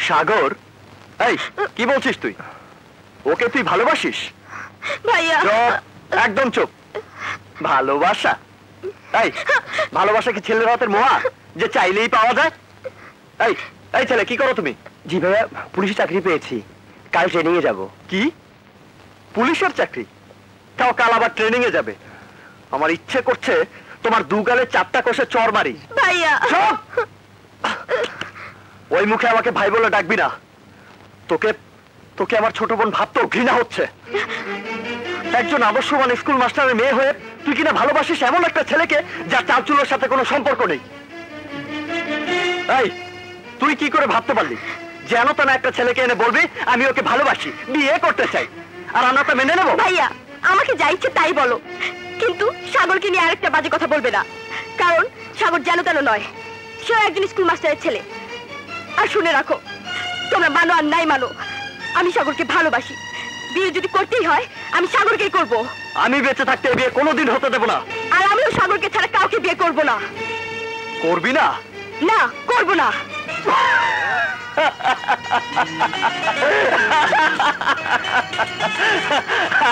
সাগর, এই কি বলছিস তুই? ওকে তুই ভালোবাসিস? ভাইয়া চুপ, একদম চুপ। ভালোবাসা? এই ভালোবাসা কি ছেলের হাতের মোয়া যে চাইলেই পাওয়া যায়? এই এই ছেলে, কি করো তুমি? জি ভাইয়া, পুলিশে চাকরি পেয়েছি, কাল ট্রেনিং এ যাব। কি পুলিশের চাকরি? তাও কাল আবার ট্রেনিং এ যাবে? আমার ইচ্ছে করছে তোমার দুগালে 4টা কষে চড় মারি। ভাইয়া চুপ! ওই মুখে আমাকে ভাই বলে ডাকবি না। তোকে তোকে আমার ছোট বোন ভাবতেও ঘৃণা হচ্ছে। একজন আদর্শবান স্কুল মাস্টারের মেয়ে হয়ে তুই কিনা ভালোবাসিস এমন একটা ছেলেকে যার চালচুলোর সাথে কোনো সম্পর্ক নেই। এই তুই কি করে ভাবতে পারলি যেন তেন একটা ছেলেকে এনে বলবি আমি ওকে ভালোবাসি, বিয়ে করতে চাই, আর আমরা তো মেনে নেবো? ভাইয়া আমাকে যা ইচ্ছে তাই বলো, কিন্তু সাগরকে নিয়ে আরেকটা বাজে কথা বলবে না, কারণ সাগর যেন তেন নয়, সেও একজন স্কুল মাস্টারের ছেলে। আর শুনে রাখো, তোমরা মানো আর নাই মানো, আমি সাগরকে ভালোবাসি। বিয়ে যদি করতেই হয় আমি সাগরকেই করব। আমি বেঁচে থাকতে এই বিয়ে কোনোদিন হতে দেবো না। আর আমিও সাগরকে ছাড়া কাউকে বিয়ে করব না। করবি না? না, করব না।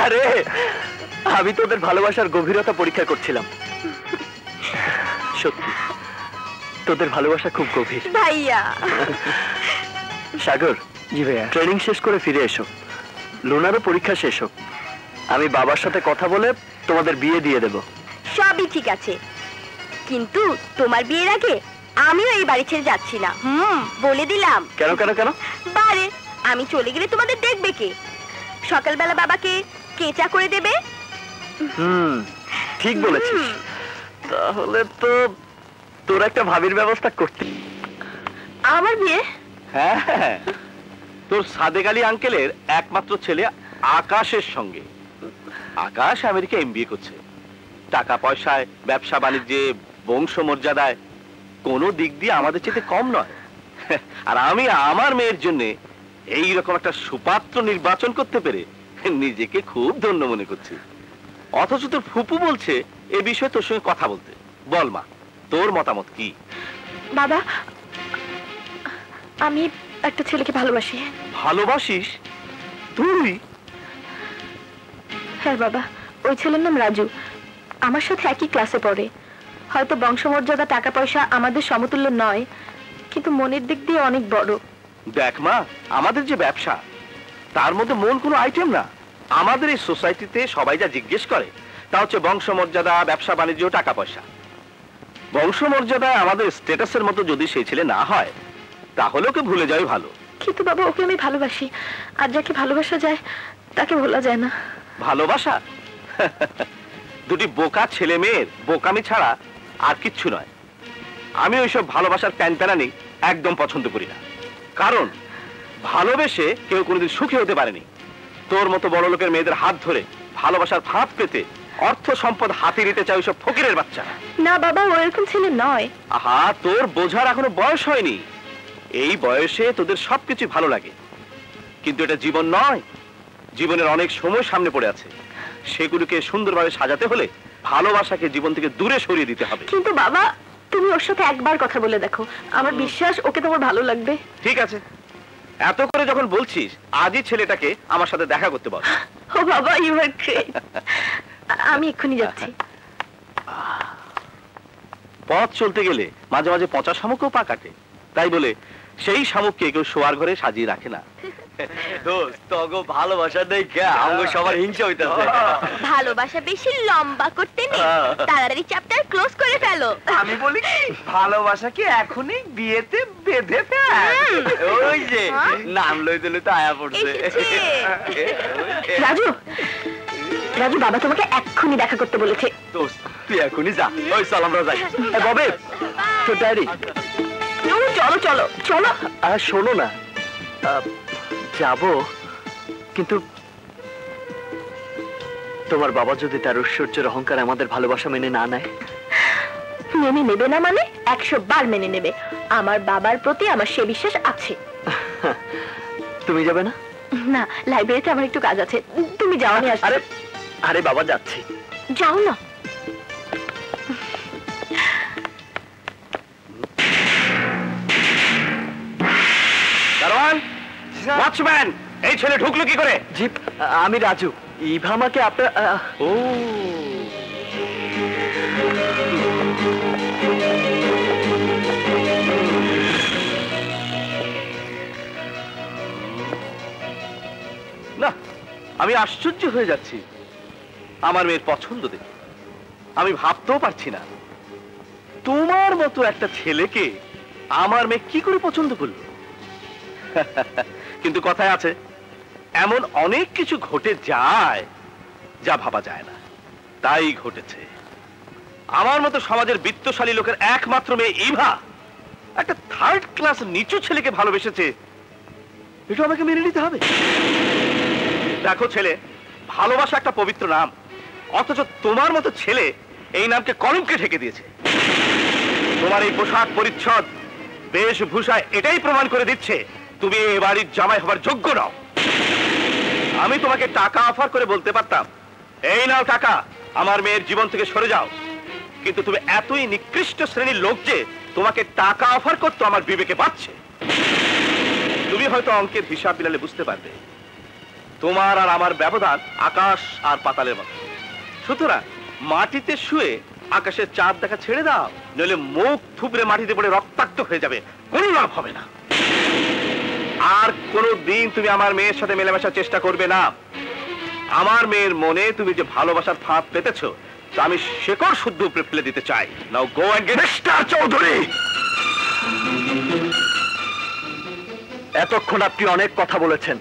আরে আমি তোদের ভালোবাসার গভীরতা পরীক্ষা করছিলাম। সত্যি তোদের ভালোবাসা খুব গভীর। ভাইয়া সাগর, জি ভাইয়া। ট্রেনিং শেষ করে ফিরে এসো, লোনারও পরীক্ষা শেষ হোক। আমি বাবার সাথে কথা বলে তোমাদের বিয়ে দিয়ে দেব। সবই ঠিক আছে, কিন্তু তোমার বিয়ের আগে আমিও এই বাড়ি ছেড়ে যাচ্ছি না। বলে দিলাম। কেন কেন কেন? বারে আমি চলে গেলে তোমাদের দেখবে কে? সকালবেলা বাবাকে কে চা করে দেবে? ঠিক বলেছিস। তাহলে তো তোর একটা ভাবির ব্যবস্থা করতে। আমার বিয়ে? হ্যাঁ, তোর সাদেক আলী আঙ্কেলের একমাত্র ছেলে আকাশের সঙ্গে। আকাশ আমেরিকা এমবিএ করছে। টাকা পয়সায়, ব্যবসা বাণিজ্যে, বংশমর্যাদায় কোনো দিক দিয়ে আমাদের চেয়ে কম নয়। আর আমি আমার মেয়ের জন্য এইরকম একটা সুপাত্র নির্বাচন করতে পেরে নিজেকে খুব ধন্য মনে করছি। অথচ তোর ফুপু বলছে এ বিষয়ে তোর সঙ্গে কথা বলতে। বল মা, তোর মতামত কি? বাবা, আমি একটা ছেলেকে ভালোবাসি। ভালোবাসিস তুই? হ্যাঁ বাবা, ওই ছেলের নাম রাজু, আমার সাথে একই ক্লাসে পড়ে। হয়তো বংশমর্যাদা, টাকা পয়সা আমাদের সমতুল্য নয়, কিন্তু মনের দিক দিয়ে অনেক বড়। দেখ মা, আমাদের যে ব্যবসা তার মধ্যে মন কোনো আইটেম না। আমাদের এই সোসাইটিতে সবাই যা জিজ্ঞেস করে তা হচ্ছে বংশমর্যাদা, ব্যবসা বাণিজ্য, টাকা পয়সা। বংশমর্যাদায় আমাদের স্ট্যাটাসের মতো যদি সেই ছেলে না হয় তাহলে ওকে ভুলে যাওয়াই ভালো। কিন্তু বাবা, ওকে আমি ভালোবাসি, আর যাকে ভালোবাসা যায় তাকে ভোলা যায় না। ভালোবাসা দুটি বোকা ছেলে মেয়ের বোকামি ছাড়া আর কিচ্ছু নয়। আমি ওইসব ভালোবাসার প্যানপ্যানানি একদম পছন্দ করি না, কারণ ভালোবেসে কেউ কোনোদিন সুখী হতে পারেনি। তোর মতো বড় লোকের মেয়েদের হাত ধরে ভালোবাসার ফাঁদ পেতে অর্থ সম্পদ হাতে নিতে চাই ওইসব ফকিরের বাচ্চা। না বাবা, ও এরকম ছেলে নয়। আহা, তোর বোঝার এখনো বয়স হয়নি। এই বয়সে তোদের সবকিছু ভালো লাগে, কিন্তু এটা জীবন নয়। জীবনের অনেক সময় সামনে পড়ে আছে, সেগুলোকে সুন্দরভাবে সাজাতে হলে ভালোবাসাকে জীবন থেকে দূরে সরিয়ে দিতে হবে। কিন্তু বাবা, তুমি ওর সাথে একবার কথা বলে দেখো, আমার বিশ্বাস ওকে তোমার ভালো লাগবে। ঠিক আছে, এত করে যখন বলছিস আজই ছেলেটাকে আমার সাথে দেখা করতে বল। ও বাবা, ইউ আর গ্রেট। আমি এক্ষুনি যাচ্ছি। পথ চলতে গেলে মাঝে মাঝে পচা শামুকও পা কাটে, তাই বলে সেই শামুককে কেউ শোয়ার ঘরে সাজিয়ে রাখে না। দোস্ত, তোগো ভালোবাসা দেখে আমগো সবার হিংসা হইতাছে। ভালোবাসা বেশি লম্বা করতে নেই, তাড়াতাড়ি চ্যাপ্টার ক্লোজ করে ফেলো। আমি বলি কি, ভালোবাসা কি এখনই বিয়েতে বেঁধে ফেল? ওই যে নাম লইতে লইতে আয়া পড়ছে। রাজু, রাজু, বাবা তোমাকে এক্ষুনি দেখা করতে বলেছে। দোস্ত তুই এখনই যা। ওই চল আমরা যাই। ববে তো ডায়েরি। চলো চলো চলো। আর শোনো না, যাবো, কিন্তু তোমার বাবা যদি তার ঐশ্বর্যের অহংকার আমাদের ভালোবাসা মেনে না নেয়? মেনে নেবে না মানে 100 বার মেনে নেবে। আমার বাবার প্রতি আমার সে বিশ্বাস আছে। তুমি যাবে না? না, লাইব্রেরিতে আমার একটু কাজ আছে, তুমি যাও, আমি আসছি। আরে আরে বাবা, যাচ্ছি। যাও না। দারোয়ান, দেওয়ান, ওয়াচম্যান, এই ছেলে ঢুকলো কি করে? জি, আমি রাজু। ইভা আমাকে আপনার ও, না, আমি আশ্চর্য হয়ে যাচ্ছি আমার মেয়ের পছন্দ দেখে। আমি ভাবতেও পারছি না তোমার মতো একটা ছেলেকে আমার মেয়ে কি করে পছন্দ করলো। কিন্তু কথায় আছে, এমন অনেক কিছু ঘটে যায় যা ভাবা যায় না, তাই ঘটেছে। আমার মতো সমাজের বিত্তশালী লোকের একমাত্র মেয়ে ইভা একটা থার্ড ক্লাস নিচু ছেলেকে ভালোবেসেছে, এটা আমাকে মেনে নিতে হবে। দেখো ছেলে, ভালোবাসা একটা পবিত্র নাম, অথচ তোমার মতো ছেলে এই নামকে কলঙ্কে ঢেকে দিয়েছে। তোমার এই পোশাক পরিচ্ছদ বেশভূষায় এটাই প্রমাণ করে দিচ্ছে তুমি এই বাড়ির জামাই হবার যোগ্য নও। আমি তোমাকে টাকা অফার করে বলতে পারতাম, এই নাও টাকা, আমার মেয়ের জীবন থেকে সরে যাও, কিন্তু তুমি এতই নিকৃষ্ট শ্রেণীর লোক যে তোমাকে টাকা অফার করতে আমার বিবেকে বাজছে। তুমি হয়তো অঙ্কের হিসাব মিলালে বুঝতে পারবে তোমার আর আমার ব্যবধান আকাশ আর পাতালের মতো। সুতরাং মাটিতে শুয়ে আকাশের চাঁদ দেখা ছেড়ে দাও, নইলে মুখ থুবড়ে মাটিতে পড়ে রক্তাক্ত হয়ে যাবে, কোনো লাভ হবে না। আর কোনো দিন তুমি আমার মেয়ের সাথে মেলামেশার চেষ্টা করবে না। আমার মেয়ের মনে তুমি যে ভালোবাসার ফাঁদ পেতেছো তা আমি শেকড় শুদ্ধ উপরে ফেলে দিতে চাই। Now go and get. Mister Chowdhury, এতক্ষণ আপনি অনেক কথা বলেছেন,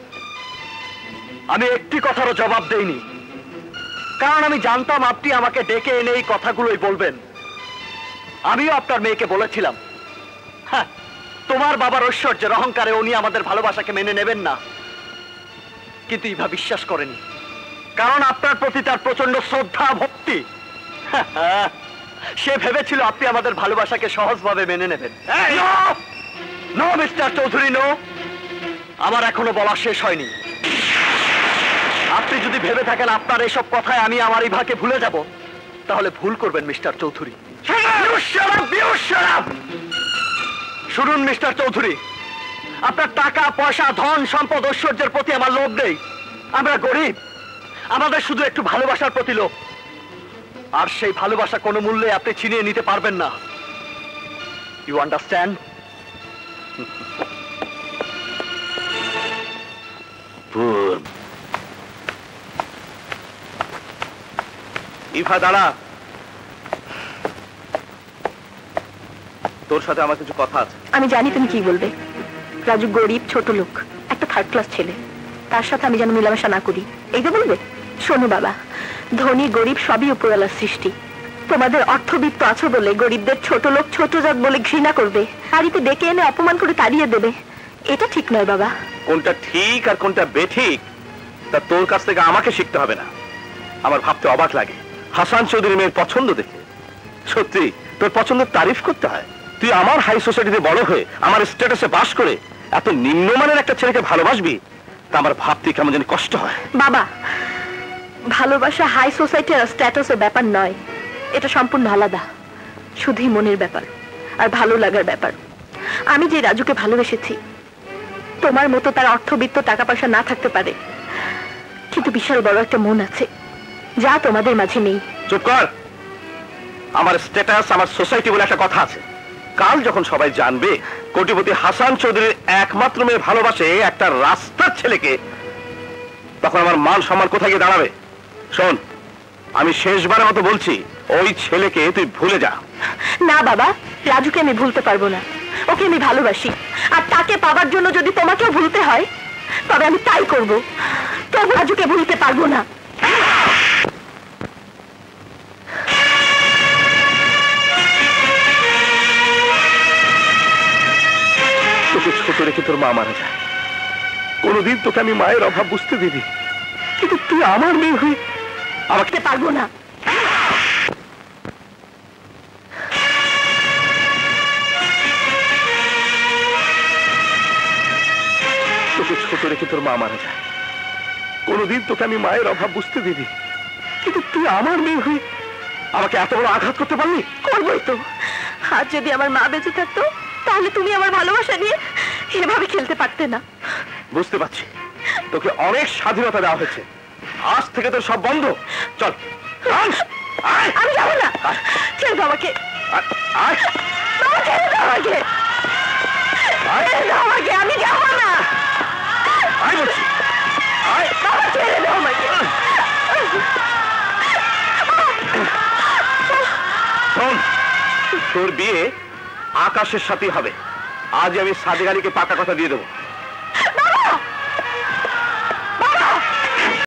আমি একটি কথারও জবাব দেইনি, কারণ আমি জানতাম আপনি আমাকে ডেকে এনে এই কথাগুলোই বলবেন। আমিও আপনার মেয়েকে বলেছিলাম, হ্যাঁ, তোমার বাবার ঐশ্বর্যের অহংকারে উনি আমাদের ভালোবাসাকে মেনে নেবেন না, কিন্তু ইভা বিশ্বাস করেনি, কারণ আপনার প্রতি তার প্রচন্ড শ্রদ্ধা ভক্তি। সে ভেবেছিল আপনি আমাদের ভালোবাসাকে সহজভাবে মেনে নেবেন। নো মিস্টার চৌধুরী, নো, আমার এখনো বলা শেষ হয়নি। আপনি যদি ভেবে থাকেন আপনার এসব কথায় আমি আমার ইভাকে ভুলে যাব, তাহলে ভুল করবেন মিস্টার চৌধুরী। শুনুন মিস্টার চৌধুরী, আপনার টাকা পয়সা ধন সম্পদ ঐশ্বর্যের প্রতি আমার লোভ নেই। আমরা গরিব, আমাদের শুধু একটু ভালোবাসার প্রতি লোভ, আর সেই ভালোবাসা কোনো মূল্যে আপনি ছিনিয়ে নিতে পারবেন না। You understand? ইভা দাঁড়া, তোর সাথে আমার কিছু কথা আছে। আমি জানি তুমি কি বলবে। রাজু গরিব, ছোট লোক, একটা থার্ড ক্লাস ছেলে, তার সাথে আমি যেন মেলামেশা না করি, এই যে বলবে। শোনো বাবা, ধনী গরিব সবই উপরওয়ালার সৃষ্টি। তোমাদের অর্থবিত্ত আছো বলে গরিবদের ছোট লোক ছোট জাত বলে ঘৃণা করবে, বাড়িতে ডেকে এনে অপমান করে তাড়িয়ে দেবে, এটা ঠিক নয় বাবা। কোনটা ঠিক আর কোনটা বেঠিক তা তোর কাছ থেকে আমাকে শিখতে হবে না। আমার ভাবতে অবাক লাগে হাসান চৌধুরী মেয়ের পছন্দ দেখে। সত্যি তোর পছন্দের তারিফ করতে হয়? তুই আমার হাই সোসাইটিতে বড় হয়ে আমার স্ট্যাটাসে বাস করে এত নিম্নমানের একটা ছেলেকে ভালোবাসবি, তা আমার ভাবতে কেমন জানি কষ্ট হয়। বাবা, ভালোবাসা হাই সোসাইটি আর স্ট্যাটাসের ব্যাপার নয়, এটা সম্পূর্ণ আলাদা, শুধুই মনের ব্যাপার আর ভালো লাগার ব্যাপার। আমি যে রাজুকে ভালোবেসেছি, তোমার মতো তার অর্থবিত্ত টাকা পয়সা না থাকতে পারে, কিন্তু বিশাল বড় একটা মন আছে যা তোমাদের মাঝে নেই। চুপ কর। আমার স্ট্যাটাস, আমার সোসাইটি বলে একটা কথা আছে। কাল যখন সবাই জানবে কোটিপতি হাসান চৌধুরীর একমাত্র মেয়ে ভালোবাসে একটা রাস্তার ছেলেকে, তখন আমার মান সম্মান কোথায় গিয়ে দাঁড়াবে? শোন, আমি শেষবারের মতো বলছি, ওই ছেলেকে তুই ভুলে যা। না বাবা, রাজুকে আমি ভুলতে পারবো না, ওকে আমি ভালোবাসি, আর তাকে পাওয়ার জন্য যদি তোমাকেও ভুলতে হয় তবে আমি তাই করব, তবু রাজুকে ভুলতে পারবো না। তোকে ছোট রেখে তোর মা মারা যায়, কোনদিন তোকে আমি মায়ের অভাব বুঝতে দিবি, কিন্তু তুই আমার মেয়ে হয়ে আমাকে পারবো না। তোকে ছোট রেখে তোর মা মারা যায়, কোনদিন তোকে আমি মায়ের অভাব বুঝতে দিবি, কিন্তু তুই আমার মেয়ে হয়ে আমাকে এত বড় আঘাত করতে পারলি? করবোই তো। আজ যদি আমার মা বেঁচে থাকতো তাহলে তুমি আমার ভালোবাসা নিয়ে এভাবে খেলতে পারতে না। বুঝতে পারছি, তোকে অনেক স্বাধীনতা দেওয়া হয়েছে, আজ থেকে তোর সব বন্ধ। চল আয়, আয়, আমি যাবো না, আয়, ছেড়ে দাও আমাকে, আয়, আয়, বাবা ছেড়ে দাও আমাকে, আয়, ছেড়ে দাও আমাকে, আমি যাবো না, আয় বলছি, আয়। বাবা ছেড়ে দাও আমাকে। শোন, তোর বিয়ে আকাশের সাথেই হবে। আজ আমি সাদেক আলীকে পাকা কথা দিয়ে দেবো।